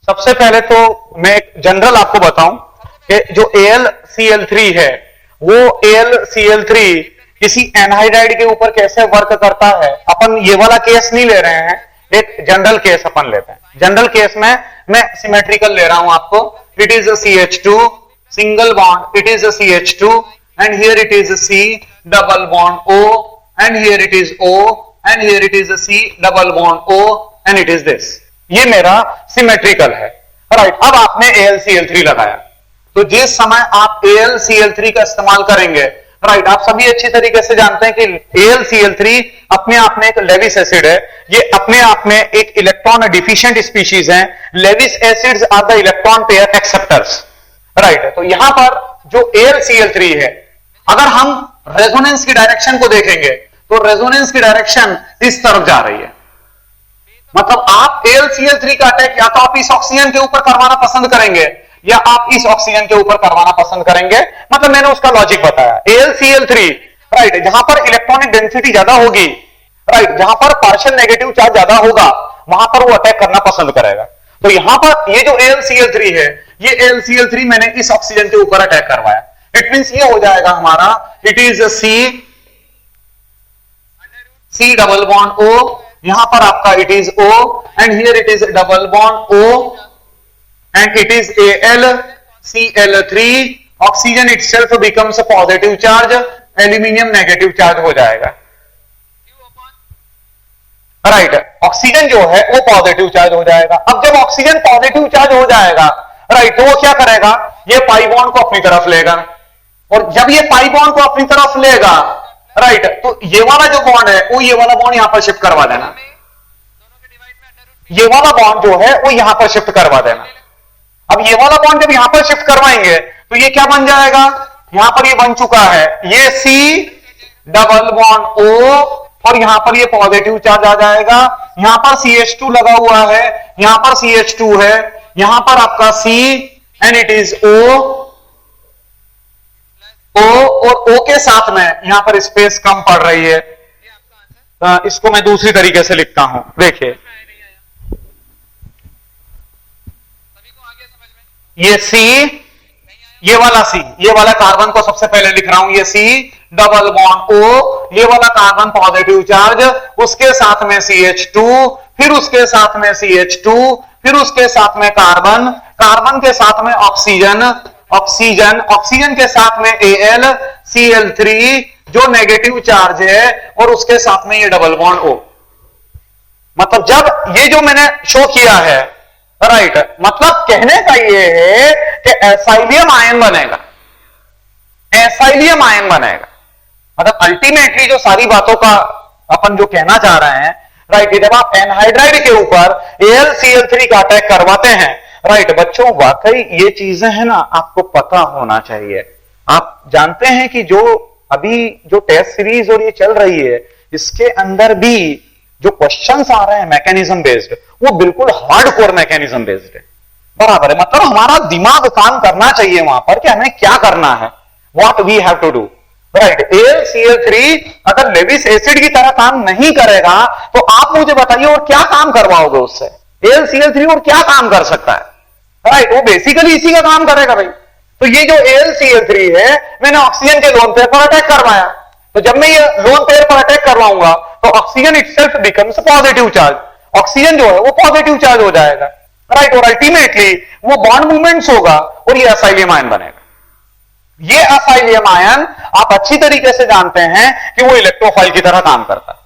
सबसे पहले तो मैं एक जनरल आपको बताऊं कि जो AlCl3 है वो AlCl3 किसी एनहाइड्राइड के ऊपर कैसे वर्क करता है। अपन ये वाला केस नहीं ले रहे हैं, एक जनरल केस अपन लेते हैं। जनरल केस में मैं सिमेट्रिकल ले रहा हूं आपको। It is a CH2 single bond, it is a CH2 and here it is a C double bond O and here it is O and here it is a C double bond O and it is this. ये मेरा symmetrical है, right. अब आपने AlCl3 लगाया, तो जिस समय आप AlCl3 का इस्तेमाल करेंगे, राइट, आप सभी अच्छी तरीके से जानते हैं कि AlCl3 अपने आप में एक लेविस एसिड है। ये अपने आप में एक इलेक्ट्रॉन डिफिशिएंट स्पीशीज है। Lewis acids are the electron pair acceptors, right. तो यहां पर जो AlCl3 है, अगर हम रेजोनेंस की डायरेक्शन को देखेंगे तो रेजोनेंस की डायरेक्शन इस तरफ जा रही है। मतलब आप AlCl3 का अटैक या तो आप इस ऑक्सीजन के ऊपर करवाना पसंद करेंगे या आप इस ऑक्सीजन के ऊपर करवाना पसंद करेंगे। मतलब मैंने उसका लॉजिक बताया। AlCl3, राइट, जहां पर इलेक्ट्रॉनिक डेंसिटी ज्यादा होगी, राइट, जहां पर पार्शियल नेगेटिव चार्ज ज्यादा होगा, वहां पर वो अटैक करना पसंद करेगा। तो यहां पर ये जो AlCl3 है, ये AlCl3 मैंने इस ऑक्सीजन के ऊपर अटैक करवाया। इट मींस ये हो जाएगा हमारा, it is C double bond O, यहां पर आपका it is O and here it is double bond O and it is AlCl3. Oxygen itself becomes a positive charge, aluminium negative charge हो जाएगा, right. Oxygen जो है वो positive charge हो जाएगा। अब जब ऑक्सीजन पॉजिटिव चार्ज हो जाएगा, राइट, तो वो क्या करेगा, ये पाई बॉन्ड को अपनी तरफ लेगा, और जब ये पाई बॉन्ड को अपनी तरफ लेगा, राइट, तो ये वाला जो बॉन्ड है वो ये वाला बॉन्ड यहां पर शिफ्ट करवा देना। ये वाला बॉन्ड जो है वो यहां पर शिफ्ट करवा देना। अब ये वाला बॉन्ड जब यहां पर शिफ्ट करवाएंगे तो ये क्या बन जाएगा, यहां पर ये बन चुका है, ये C डबल बॉन्ड O, और यहां पर ये पॉजिटिव चार्ज आ जाएगा। यहां पर CH2 लगा हुआ है, यहां पर CH2 है, यहां पर आपका C and it is O और O के साथ में यहां पर स्पेस कम पड़ रही है। इसको मैं दूसरी तरीके से लिखता हूं, देखिए, ये C, ये वाला C, ये वाला कार्बन को सबसे पहले लिख रहा हूं, ये C डबल बॉन्ड O, ये वाला कार्बन पॉजिटिव चार्ज, उसके साथ में CH2, फिर उसके साथ में CH2, फिर उसके साथ में कार्बन, कार्बन के साथ में ऑक्सीजन, ऑक्सीजन, ऑक्सीजन के साथ में AlCl3 जो नेगेटिव चार्ज है, और उसके साथ में ये डबल बॉन्ड O। मतलब जब ये जो मैंने शो किया है, राइट, मतलब कहने का ये है कि एसाइलियम आयन बनेगा, एसाइलियम आयन बनेगा। मतलब अल्टीमेटली जो सारी बातों का अपन जो कहना चाह रहे हैं, राइट, जब आप एनहाइड्राइड के ऊपर AlCl3 का अटैक करवाते हैं, राइट बच्चों, वाकई ये चीजें हैं ना, आपको पता होना चाहिए। आप जानते हैं कि जो अभी जो टेस्ट सीरीज और ये चल रही है, इसके अंदर भी जो क्वेश्चंस आ रहे हैं मैकेनिज्म बेस्ड, वो बिल्कुल हार्डकोर मैकेनिज्म बेस्ड है, बराबर है। मतलब हमारा दिमाग काम करना चाहिए वहां पर कि हमें क्या करना है, what we have to do, right. AlCl3 अगर लेविस एसिड की तरह काम नहीं करेगा तो आप मुझे बताइए और क्या काम करवाओगे उससे। AlCl3 और क्या काम कर सकता है, राइट, वो बेसिकली इसी का काम करेगा भाई। तो ये जो AlCl3 है, मैंने ऑक्सीजन के लोन पेयर पर अटैक करवाया, तो जब मैं ये लोन पेयर पर अटैक करवाऊंगा तो oxygen itself becomes positive charge, oxygen जो है वो पॉजिटिव चार्ज हो जाएगा, राइट, और अल्टीमेटली वो बॉन्ड मूवमेंट्स होगा और ये असाइलियम आयन बनेगा। ये असाइलियम आयन आप अच्छी तरीके से जानते हैं कि वो इलेक्ट्रोफाइल की तरह काम करता है।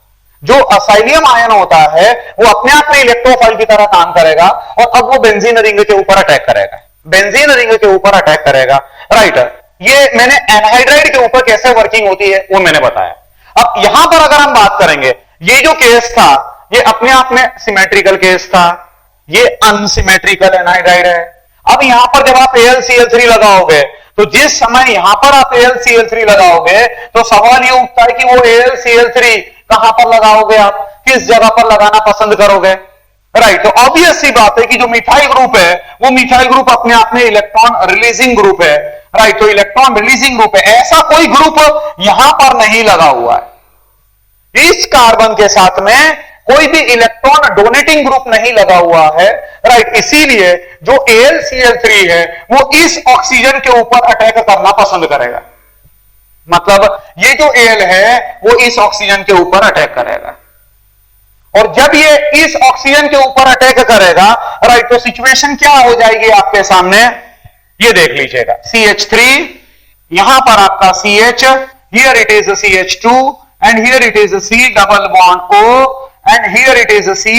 जो असाइलियम आयन होता है वो अपने आप में इलेक्ट्रोफाइल की तरह काम करेगा, और अब वो बेंजीन रिंग के ऊपर अटैक करेगा, बेंजीन रिंग के ऊपर अटैक करेगा, राइट। ये मैंने एनहाइड्राइड के ऊपर कैसे वर्किंग होती है वो मैंने बताया। अब यहां पर अगर हम बात करेंगे, ये जो केस था ये अपने आप में सिमेट्रिकल केस था, ये अनसिमेट्रिकल एनहाइड्राइड है। अब यहां पर जब आप AlCl3 लगाओगे, तो जिस समय यहां पर आप AlCl3 लगाओगे तो सवाल ये उठता है कि वो AlCl3 कहां पर लगाओगे, आप किस जगह पर लगाना पसंद करोगे, राइट। तो ऑब्वियस सी बात है कि जो मिथाइल ग्रुप है वो मिथाइल ग्रुप अपने आप में इलेक्ट्रॉन रिलीजिंग ग्रुप है, राइट। तो इलेक्ट्रॉन रिलीजिंग ग्रुप है, ऐसा कोई ग्रुप यहां पर नहीं लगा हुआ है। इस कार्बन के साथ में कोई भी इलेक्ट्रॉन डोनेटिंग ग्रुप नहीं लगा हुआ है, राइट। इसीलिए जो AlCl3 है वो इस ऑक्सीजन के ऊपर अटैक करना पसंद करेगा। मतलब ये जो Al है वो इस ऑक्सीजन के ऊपर अटैक करेगा, और जब ये इस ऑक्सीजन के ऊपर अटैक करेगा, राइट, तो सिचुएशन क्या हो जाएगी आपके सामने, ये देख लीजिएगा। CH3, यहां पर आपका CH, here it is CH2 and here it is C double bond O and here it is C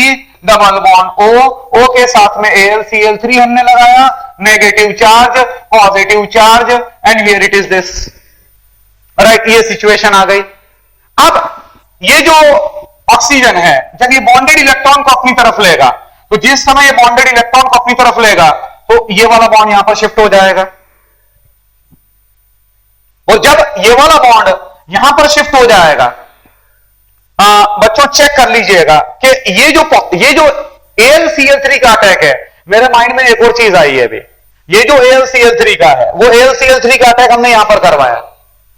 double bond O। O के साथ में AlCl3 हमने लगाया, negative charge, positive charge, and here it is this, right. ये situation आ गई। अब ये जो ऑक्सीजन है जब ये बॉन्डेड इलेक्ट्रॉन को अपनी तरफ लेगा, तो जिस समय ये बॉन्डेड इलेक्ट्रॉन को अपनी तरफ लेगा तो ये वाला बॉन्ड यहां पर शिफ्ट हो जाएगा, और जब ये वाला बॉन्ड यहां पर शिफ्ट हो जाएगा, बच्चों चेक कर लीजिएगा कि ये जो AlCl3 का अटैक है, मेरे माइंड में एक और चीज आई है अभी, ये जो AlCl3 का है वो AlCl3 का अटैक हमने यहां पर करवाया,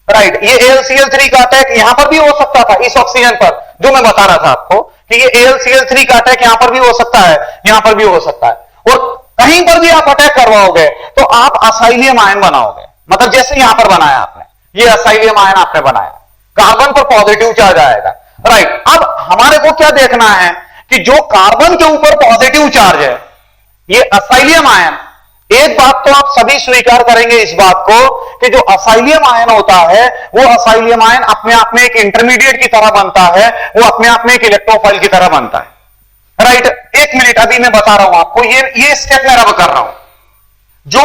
राइट। ये AlCl3 का अटैक यहां पर भी हो सकता था इस ऑक्सीजन पर, जो मैं बता रहा था आपको कि ये AlCl3 का अटैक यहां पर भी हो सकता है, यहां पर भी हो सकता है, और कहीं पर भी आप अटैक करवाओगे तो आप असाइलियम आयन बनाओगे। मतलब जैसे यहां पर बनाया आपने, ये असाइलियम आयन आपने बनाया, कार्बन पर पॉजिटिव चार्ज आएगा, राइट। अब हमारे को क्या देखना है कि जो कार्बन के ऊपर पॉजिटिव चार्ज है, ये असाइलियम आयन, एक बात तो आप सभी स्वीकार करेंगे इस बात को कि जो असाइलियम आयन होता है वो असाइलियम आयन अपने आप में एक इंटरमीडिएट की तरह बनता है, वो अपने आप में एक इलेक्ट्रोफाइल की तरह बनता है, राइट। एक मिनट, अभी मैं बता रहा हूं आपको, ये स्टेप मैं रब कर रहा हूं। जो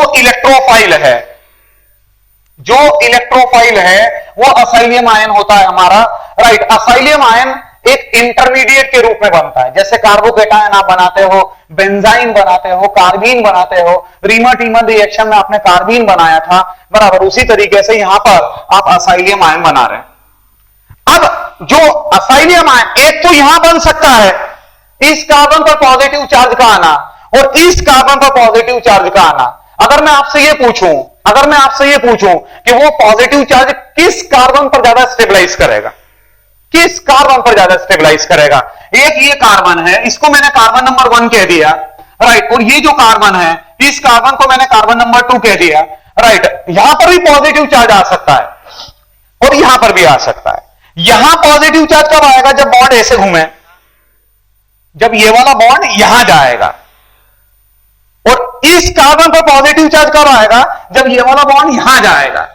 इलेक्ट्रोफाइल है वो असाइलियम आयन होता है हमारा, राइट। असाइलियम आयन एक इंटरमीडिएट के रूप में बनता है, जैसे कार्बोकेटायन आप बनाते हो, बेंजाइन बनाते हो, कार्बीन बनाते हो, रीमर-टीमर रिएक्शन में आपने कार्बीन बनाया था, बराबर उसी तरीके से यहां पर आप असाइलियम आयन बना रहे हैं। अब जो असाइलियम आयन एक तो यहां बन सकता है, इस कार्बन पर पॉजिटिव चार्ज का आना और इस कार्बन पर पॉजिटिव चार्ज का आना। अगर मैं आपसे ये पूछूं कि वो पॉजिटिव चार्ज किस कार्बन पर ज्यादा स्टेबलाइज करेगा, किस कार्बन पर ज्यादा स्टेबलाइज करेगा? एक ये कार्बन है, इसको मैंने कार्बन नंबर 1 कह दिया, राइट। और ये जो कार्बन है, इस कार्बन को मैंने कार्बन नंबर 2 कह दिया, राइट। यहां पर भी पॉजिटिव चार्ज आ सकता है और यहां पर भी आ सकता है। यहां पॉजिटिव चार्ज कब आएगा? जब बॉन्ड ऐसे घूमे, जब ये वाला बॉन्ड यहां जाएगा। और इस कार्बन पर पॉजिटिव चार्ज कब आएगा? जब ये वाला बॉन्ड यहां जाएगा।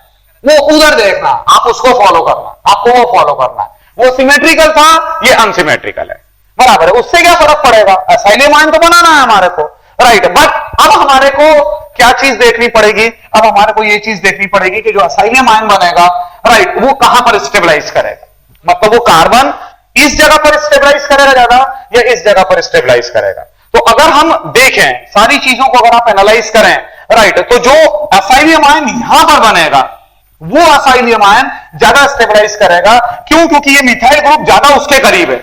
वो उधर देखना, आप उसको फॉलो करना, आपको वो फॉलो करना है। वो सिमेट्रिकल था, ये अनसिमेट्रिकल है, बराबर है। उससे क्या फर्क पड़ेगा? असाइलियम आयन तो बनाना है हमारे को, राइट। बट अब हमारे को क्या चीज देखनी पड़ेगी? अब हमारे को ये चीज देखनी पड़ेगी कि जो असाइलियम आयन बनेगा, राइट, वो कहां पर स्टेबलाइज करेगा। मतलब वो कार्बन इस जगह पर स्टेबलाइज करेगा ज्यादा या इस जगह पर स्टेबलाइज करेगा। तो अगर हम देखें सारी चीजों को, अगर आप एनालाइज करें, राइट, तो जो असाइलियम आयन यहां पर बनेगा वो असाइलियम आयन ज्यादा स्टेबलाइज करेगा। क्यों? क्योंकि ये मिथाइल ग्रुप ज्यादा उसके करीब है,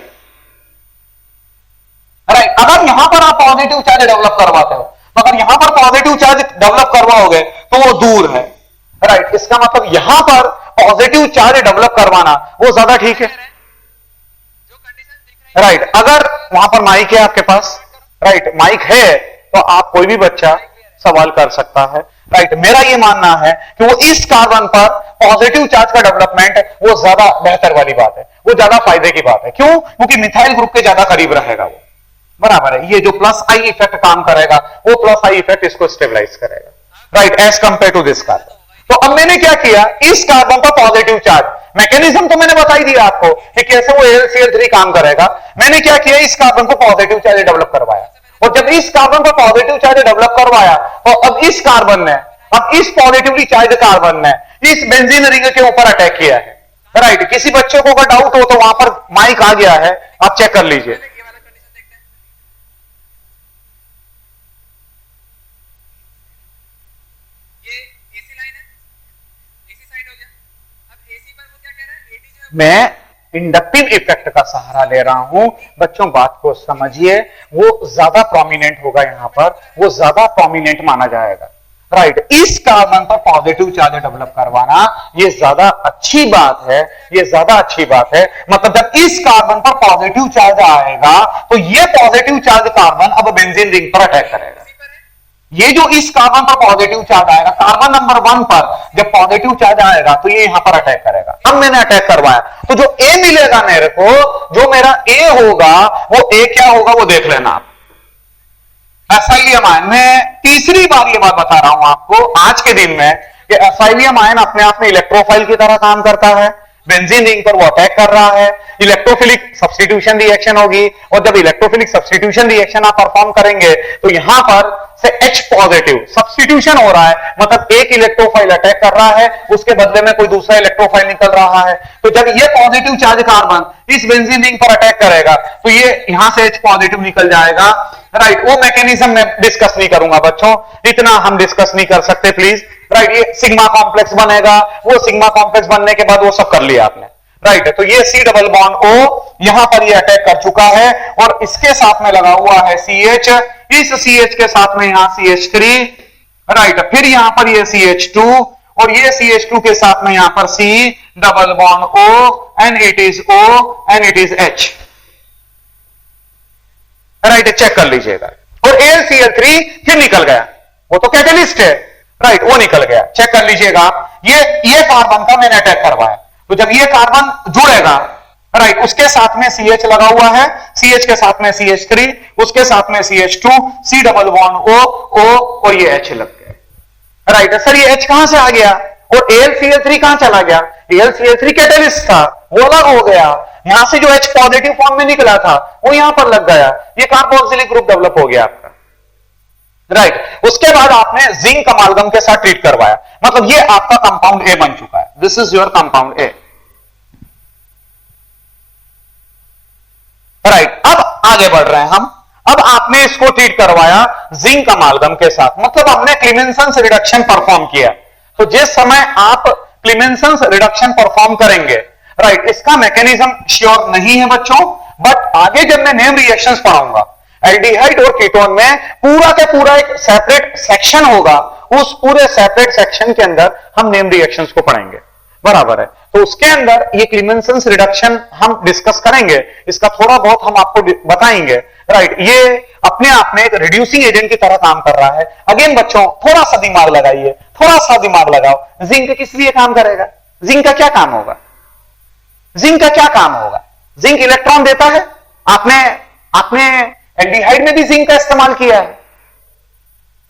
राइट। अगर यहां पर आप पॉजिटिव चार्ज डेवलप करवाते हो, तो अगर यहां पर पॉजिटिव चार्ज डेवलप करवाओगे तो वो दूर है, राइट। इसका मतलब यहां पर पॉजिटिव चार्ज डेवलप करवाना वो ज्यादा ठीक है, राइट। अगर वहां पर माइक है आपके पास, राइट, माइक है, तो आप कोई भी बच्चा सवाल कर सकता है, राइट। मेरा ये मानना है कि वो इस कार्बन पर पॉजिटिव चार्ज का डेवलपमेंट वो ज्यादा बेहतर वाली बात है, वो ज्यादा फायदे की बात है। क्यों? क्योंकि मिथाइल ग्रुप के ज्यादा करीब रहेगा वो, बराबर है। ये जो प्लस आई इफेक्ट काम करेगा, वो प्लस आई इफेक्ट इसको स्टेबलाइज करेगा, right, as compare to this carbon. तो अब मैंने क्या किया, इस कार्बन पर पॉजिटिव चार्ज, मैकेनिज्म तो मैंने बताई दिया आपको कि कैसे वो AlCl3 काम करेगा। मैंने क्या किया, इस कार्बन को पॉजिटिव चार्ज डेवलप करवाया, और जब इस कार्बन पर पॉजिटिव चार्ज डेवलप करवाया, तो अब इस कार्बन ने, अब इस पॉजिटिवली चार्ज कार्बन ने इस बेंजीन रिंग के ऊपर अटैक किया है, राइट। किसी बच्चे को अगर डाउट हो तो वहां पर माइक आ गया है, आप चेक कर लीजिए। मैं इंडक्टिव इफेक्ट का सहारा ले रहा हूं, बच्चों बात को समझिए। वो ज्यादा प्रोमिनेंट होगा यहां पर, वो ज्यादा प्रोमिनेंट माना जाएगा, राइट, इस कार्बन पर पॉजिटिव चार्ज डेवलप करवाना ये ज्यादा अच्छी बात है, ये ज्यादा अच्छी बात है। मतलब जब इस कार्बन पर पॉजिटिव चार्ज आएगा तो ये पॉजिटिव चार्ज कार्बन अब बेंजीन रिंग पर अटैक करेगा। ये जो इस कार्बन पर पॉजिटिव चार्ज आएगा, कार्बन नंबर 1 पर जब पॉजिटिव चार्ज आएगा तो ये यहां पर अटैक करेगा। अब मैंने अटैक करवाया तो जो ए मिलेगा मेरे को, जो मेरा ए होगा वो ए क्या होगा वो देख लेना आप। एसाइलियम आयन, मैं तीसरी बार ये बात बता रहा हूं आपको आज के दिन में कि एसाइलियम आयन अपने आप में इलेक्ट्रोफाइल की तरह काम करता है। बेंजीन रिंग पर वो अटैक कर रहा है, इलेक्ट्रोफिलिक सब्स्टिट्यूशन रिएक्शन होगी, और जब इलेक्ट्रोफिलिक सब्स्टिट्यूशन रिएक्शन आप परफॉर्म करेंगे तो यहां पर से H पॉजिटिव सब्स्टिट्यूशन हो रहा है, मतलब एक इलेक्ट्रोफाइल अटैक कर रहा है, उसके बदले में कोई दूसरा इलेक्ट्रोफाइल निकल रहा है। तो जब ये पॉजिटिव चार्ज कार्बन इस बेंजीन रिंग पर अटैक करेगा तो ये यहां से H पॉजिटिव निकल जाएगा। राइट, वो मैकेनिज्म मैं डिस्कस नहीं करूंगा बच्चों, इतना हम डिस्कस नहीं कर सकते प्लीज। राइट, ये सिग्मा कॉम्प्लेक्स बनेगा, वो सिग्मा कॉम्प्लेक्स बनने के बाद वो सब कर लिया आपने। राइट, तो ये C डबल बॉन्ड O यहां पर ये अटैक कर चुका है और इसके साथ में लगा हुआ है CH, इस CH के साथ में यहां CH3। राइट, फिर यहां पर ये CH2 और ये CH2 के साथ में यहां पर C double bond O and it is O and it is H। Right, check कर लीजिएगा। और AlCl3 फिर निकल गया, वो तो कैटेलिस्ट है। राइट, वो निकल गया, चेक कर लीजिएगा आप। ये कार्बन का मैंने अटैक करवाया, तो जब ये कार्बन जुड़ेगा, राइट, उसके साथ में CH लगा हुआ है, CH के साथ में CH3, उसके साथ में CH2, C double bond O और ये H लग गया। राइट, सर ये H कहां से आ गया और AlCl3 कहां चला गया? AlCl3 कैटेलिस्ट था, वो अलग हो गया, यहां से जो H पॉजिटिव फॉर्म में निकला था वो यहां पर लग गया, ये कार्बोक्सिलिक ग्रुप डेवलप हो गया आपका। राइट, उसके बाद आपने जिंक अमालगम के साथ ट्रीट करवाया, मतलब ये आपका कंपाउंड ए बन चुका है। This is your compound A. Right, अब आगे बढ़ रहे हैं हम। अब आपने इसको ट्रीट करवाया जिंक अमालगम के साथ, मतलब हमने क्लीमेंसेंस रिडक्शन परफॉर्म किया। तो जिस समय आप क्लीमेंसेंस रिडक्शन परफॉर्म करेंगे, राइट, इसका मैकेनिज्म श्योर नहीं है बच्चों, बट आगे जब मैं नेम रिएक्शंस पढ़ाऊंगा, एल्डिहाइड और कीटोन में पूरा का पूरा एक सेपरेट सेक्शन होगा, उस पूरे सेपरेट सेक्शन के अंदर हम नेम रिएक्शंस को पढ़ेंगे, बराबर है। तो उसके अंदर ये क्लीमेंसेंस रिडक्शन हम डिस्कस करेंगे, इसका थोड़ा बहुत हम आपको बताएंगे। राइट, ये अपने आप में एक रिड्यूसिंग एजेंट की तरह काम कर रहा है। अगेन बच्चों थोड़ा सा दिमाग लगाइए, थोड़ा सा दिमाग लगाओ। जिंक किस लिए काम करेगा? जिंक का क्या काम होगा? जिंक का क्या काम होगा? जिंक इलेक्ट्रॉन देता है। आपने एल्डिहाइड में भी जिंक का इस्तेमाल किया है।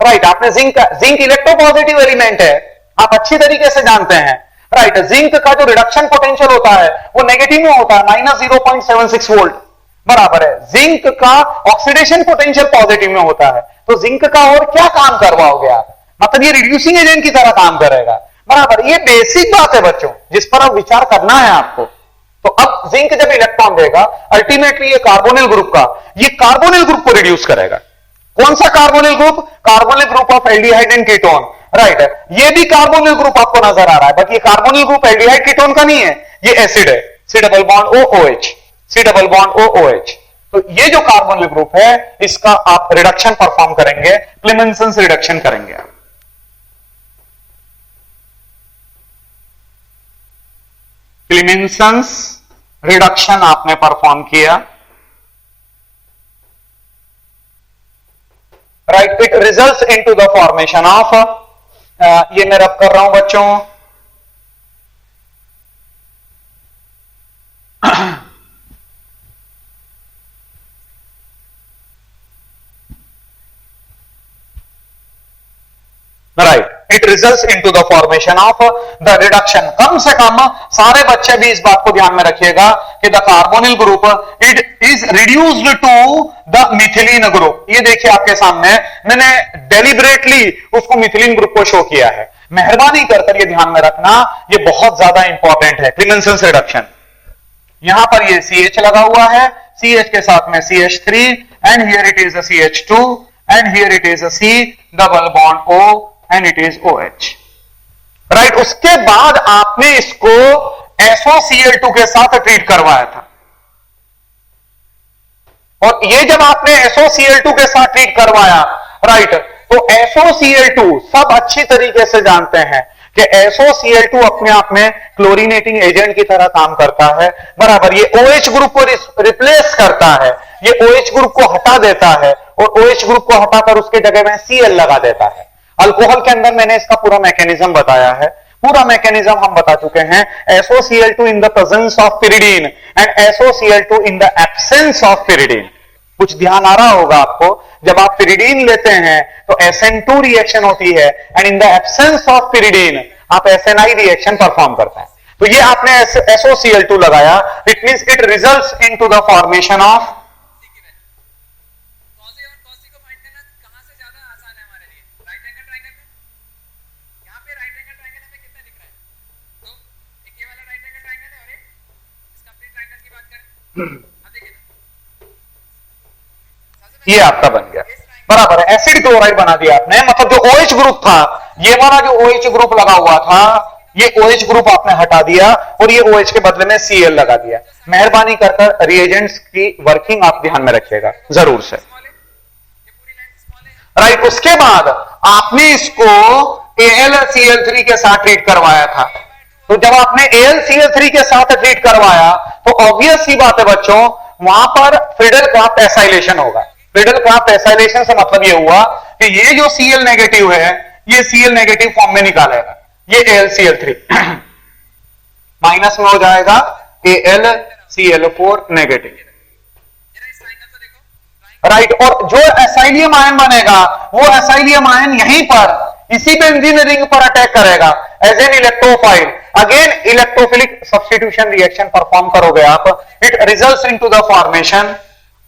राइट, आपने जिंक इलेक्ट्रोपॉजिटिव एलिमेंट है, आप अच्छी तरीके से जानते हैं। राइट, जिंक का जो रिडक्शन पोटेंशियल होता है वो नेगेटिव में होता है, -0.76 वोल्ट, बराबर है। जिंक का ऑक्सीडेशन पोटेंशियल पॉजिटिव में होता है, तो जिंक का और क्या काम करवाओगे आप? मतलब ये रिड्यूसिंग एजेंट की तरह काम करेगा, बराबर। ये बेसिक बात है बच्चों, जिस पर अब विचार करना है आपको। तो अब जिंक जब इलेक्ट्रॉन देगा, अल्टीमेटली ये कार्बोनिल ग्रुप को रिड्यूस करेगा। कौन सा carbonyl group? Carbonyl group of aldehyde and ketone. Right, ये भी कार्बोनिल ग्रुप आपको नजर आ रहा है, बट ये कार्बोनिल ग्रुप एल्डिहाइड कीटोन का नहीं है, ये एसिड है, C double bond OOH, C double bond OOH। तो ये जो कार्बोनिल ग्रुप है, इसका आप रिडक्शन परफॉर्म करेंगे, क्लीमेंसेंस रिडक्शन करेंगे आप। क्लीमेंसेंस रिडक्शन आपने परफॉर्म किया। Right, it results into the formation of, ये मैं रब कर रहा हूं बच्चों, right, it results into the formation of the reduction. कम से कम सारे बच्चे भी इस बात को ध्यान में रखिएगा कि the carbonyl group it is reduced to the methylene group. ये देखिए आपके सामने मैंने डेलिबरेटली उसको मिथिलीन ग्रुप को शो किया है। मेहरबानी कर ये ध्यान में रखना, ये बहुत ज्यादा इंपॉर्टेंट है, क्लीमेंसेंस रिडक्शन। यहां पर ये CH लगा हुआ है, CH के साथ में CH3 and here it is a CH2 and here it is a C double bond O and it is OH। Right, उसके बाद आपने इसको SOCl2 के साथ ट्रीट करवाया था, और ये जब आपने SOCl2 के साथ ट्रीट करवाया, राइट, तो SOCl2 सब अच्छी तरीके से जानते हैं कि SOCl2 अपने आप में क्लोरीनेटिंग एजेंट की तरह काम करता है, बराबर। ये OH ग्रुप को रिप्लेस करता है, ये OH ग्रुप को हटा देता है और OH ग्रुप को हटाकर उसके जगह में Cl लगा देता है। अल्कोहल के अंदर मैंने इसका पूरा मैकेनिज्म बताया है, पूरा मैकेनिज्म हम बता चुके हैं। SOCl2 in the presence of pyridine and SOCl2 in the absence of pyridine। कुछ ध्यान आ रहा होगा आपको, जब आप pyridine लेते हैं तो SN2 रिएक्शन होती है and in the absence of pyridine आप SNI रिएक्शन परफॉर्म करते हैं। तो ये आपने SOCl2 लगाया, it means it results into the formation of. ये आपका बन गया, बराबर है। एसिड क्लोराइड बना दिया आपने, मतलब जो OH ग्रुप था, ये वाला जो OH ग्रुप लगा हुआ था, ये OH ग्रुप आपने हटा दिया और ये OH के बदले में Cl लगा दिया। मेहरबानी कर रिएजेंट्स की वर्किंग आप ध्यान में रखिएगा जरूर से, राइट। उसके बाद आपने इसको AlCl3 के साथ ट्रीट करवाया था। तो जब आपने AlCl3 के साथ ट्रीट करवाया तो ऑब्वियस सी बात है बच्चों, वहां पर फ्रीडल क्राफ्ट एसाइलेशन होगा। फ्रीडल क्राफ्ट एसाइलेशन से मतलब यह हुआ कि ये जो Cl नेगेटिव है, ये Cl नेगेटिव फॉर्म में निकालेगा, ये AlCl3 माइनस में हो जाएगा AlCl4 नेगेटिव, राइट। और जो एसाइलियम आयन बनेगा, वो एसाइलियम आयन यहीं पर इसी बेंजीन रिंग पर अटैक करेगा as an electrophile. Again electrophilic substitution reaction perform करोगे आप, it results into the formation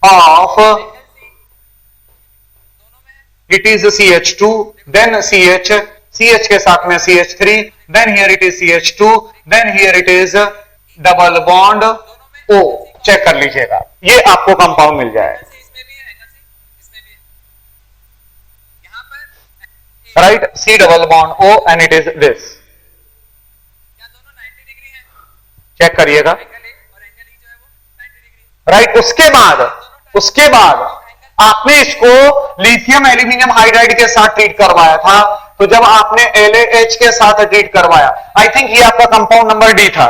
of, it is CH2 then CH के साथ में CH3, then here it is CH2, then here it is double bond O। Check कर लीजिएगा, ये आपको compound मिल जाएगा, right. C double bond O and it is this. Check करिएगा, राइट। उसके बाद आपने इसको लिथियम एल्यूमिनियम हाइड्राइड के साथ ट्रीट करवाया था। तो जब आपने LaH के साथ ट्रीट करवाया, आई थिंक ये आपका कंपाउंड नंबर D था,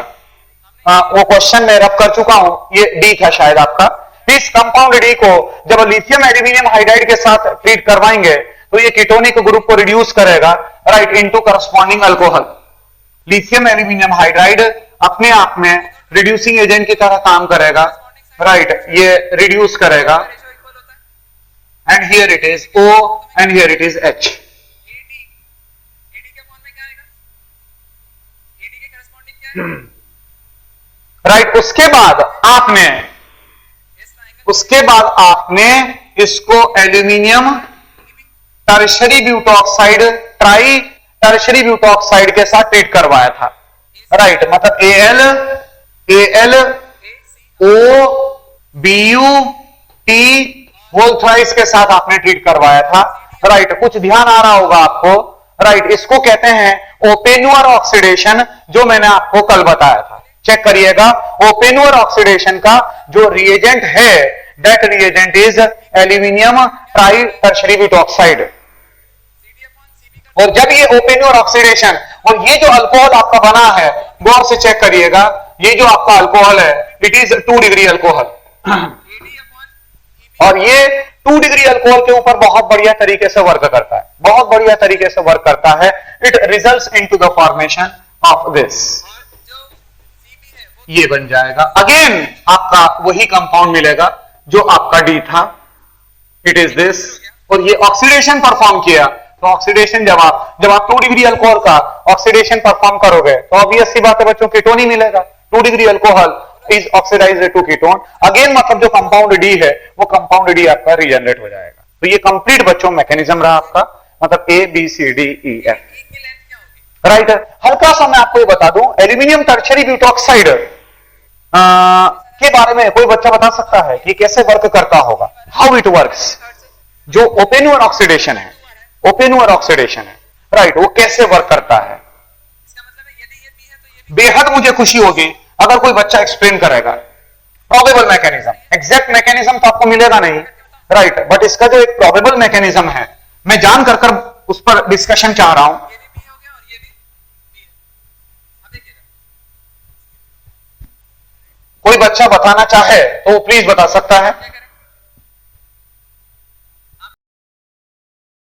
वो क्वेश्चन मैं रब कर चुका हूं, ये D था शायद आपका। इस कंपाउंड D को जब लिथियम एल्यूमिनियम हाइड्राइड के साथ ट्रीट करवाएंगे तो ये कीटोनिक ग्रुप को रिड्यूस करेगा, right, into corresponding alcohol. Lithium aluminium hydride अपने आप में रिड्यूसिंग एजेंट की तरह काम करेगा, राइट, ये रिड्यूस करेगा and here it is O and here it is H। Right. उसके बाद आपने इसको aluminium tertiary butoxide, try tertiary butoxide के साथ ट्रीट करवाया था, राइट। मतलब AlOBuT होल थ्राइस के साथ आपने ट्रीट करवाया था, राइट। कुछ ध्यान आ रहा होगा आपको, राइट। इसको कहते हैं ओपेनुअर ऑक्सीडेशन, जो मैंने आपको कल बताया था। चेक करिएगा, ओपेनुअर ऑक्सीडेशन का जो रिएजेंट है, that reagent is aluminium try tertiary butoxide. और जब ये ओपेनुअर ऑक्सीडेशन, और ये जो अल्कोहल आपका बना है, गौर से चेक करिएगा, ये जो आपका अल्कोहल है, इट इज 2 डिग्री अल्कोहल, और ये 2 डिग्री अल्कोहल के ऊपर बहुत बढ़िया तरीके से वर्क करता है, बहुत बढ़िया तरीके से वर्क करता है। It results into the formation of this, ये बन जाएगा। अगेन आपका वही कंपाउंड मिलेगा जो आपका D था, इट इज दिस। और ये ऑक्सीडेशन परफॉर्म किया, तो ऑक्सीडेशन जब आप 2 डिग्री अल्कोहल का ऑक्सीडेशन परफॉर्म करोगे तो ऑब्वियस सी बात है बच्चों, कीटोन ही मिलेगा। 2 degree alcohol is oxidised to ketone. Again मतलब जो कंपाउंड D है, वो कंपाउंड D आपका रीजनरेट हो जाएगा। तो ये कंप्लीट बच्चों मैकेनिज्म रहा आपका, मतलब ABCDEF, राइट। हल्का सा मैं आपको ये बता दूं, एल्यूमिनियम टर्शरी ब्यूटॉक्साइड के बारे में कोई बच्चा बता सकता है कि कैसे वर्क करता होगा, हाउ इट वर्क्स? जो ओपेनुअर ऑक्सीडेशन है, राइट, वो कैसे वर्क करता है? बेहद मुझे खुशी होगी अगर कोई बच्चा एक्सप्लेन करेगा। प्रोबेबल मैकेनिज्म, एग्जैक्ट मैकेनिज्म तो आपको मिलेगा नहीं, राइट, बट इसका जो एक प्रोबेबल मैकेनिज्म है मैं जान कर उस पर डिस्कशन चाह रहा हूं। कोई बच्चा बताना चाहे तो प्लीज बता सकता है।